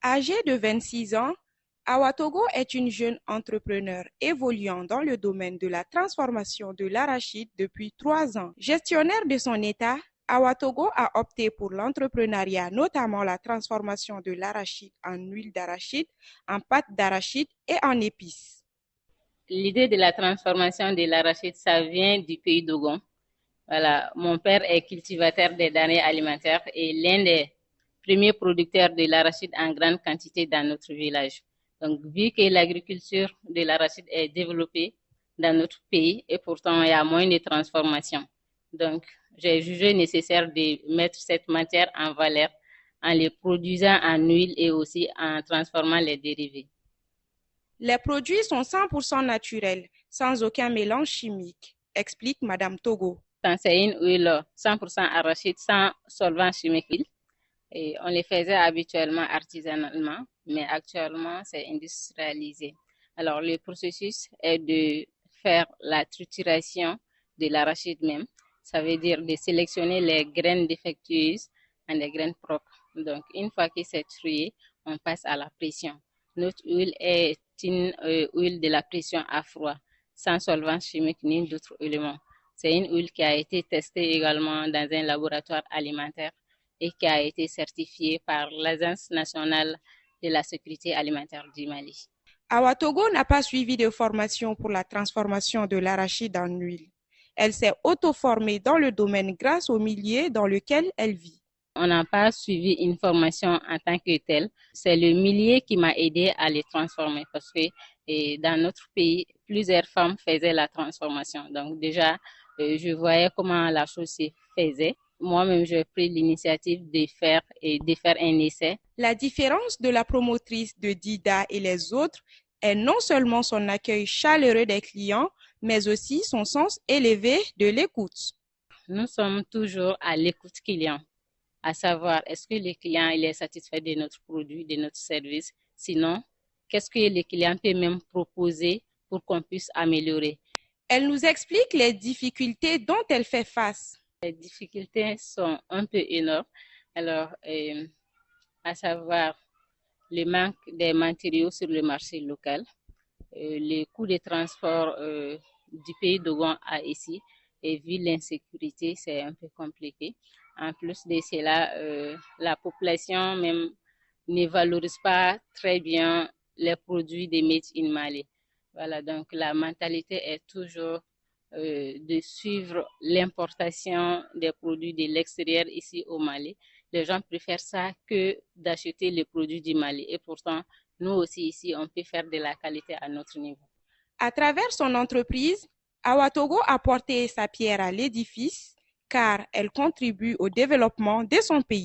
Âgée de 26 ans, Awa Togo est une jeune entrepreneur évoluant dans le domaine de la transformation de l'arachide depuis 3 ans. Gestionnaire de son état, Awa Togo a opté pour l'entrepreneuriat, notamment la transformation de l'arachide en huile d'arachide, en pâte d'arachide et en épices. L'idée de la transformation de l'arachide, ça vient du pays d'Ogon. Voilà, mon père est cultivateur des denrées alimentaires et l'un des premiers producteurs de l'arachide en grande quantité dans notre village. Donc, vu que l'agriculture de l'arachide est développée dans notre pays et pourtant il y a moins de transformation. Donc, j'ai jugé nécessaire de mettre cette matière en valeur en les produisant en huile et aussi en transformant les dérivés. Les produits sont 100% naturels, sans aucun mélange chimique, explique Madame Togo. C'est une huile 100% arachide sans solvant chimique. Et on les faisait habituellement artisanalement, mais actuellement c'est industrialisé. Alors le processus est de faire la trituration de l'arachide même. Ça veut dire de sélectionner les graines défectueuses en des graines propres. Donc une fois que c'est trié, on passe à la pression. Notre huile est une huile de la pression à froid, sans solvant chimique ni d'autres éléments. C'est une huile qui a été testée également dans un laboratoire alimentaire et qui a été certifiée par l'Agence nationale de la sécurité alimentaire du Mali. Awa Togo n'a pas suivi de formation pour la transformation de l'arachide en huile. Elle s'est auto-formée dans le domaine grâce au milieu dans lequel elle vit. On n'a pas suivi une formation en tant que telle. C'est le milieu qui m'a aidé à les transformer parce que dans notre pays, plusieurs femmes faisaient la transformation. Donc déjà, je voyais comment la chose se faisait. Moi-même, j'ai pris l'initiative de faire un essai. La différence de la promotrice de Dida et les autres est non seulement son accueil chaleureux des clients, mais aussi son sens élevé de l'écoute. Nous sommes toujours à l'écoute client, à savoir est-ce que le client il est satisfait de notre produit, de notre service. Sinon, qu'est-ce que le client peut même proposer pour qu'on puisse améliorer. Elle nous explique les difficultés dont elle fait face. Les difficultés sont un peu énormes. Alors, à savoir le manque des matériaux sur le marché local, les coûts de transport du pays d'Ogon à ici, et vu l'insécurité, c'est un peu compliqué. En plus de cela, la population même ne valorise pas très bien les produits de Made in Mali. Voilà, donc la mentalité est toujours de suivre l'importation des produits de l'extérieur ici au Mali. Les gens préfèrent ça que d'acheter les produits du Mali. Et pourtant, nous aussi ici, on peut faire de la qualité à notre niveau. À travers son entreprise, Awa Togo a porté sa pierre à l'édifice car elle contribue au développement de son pays.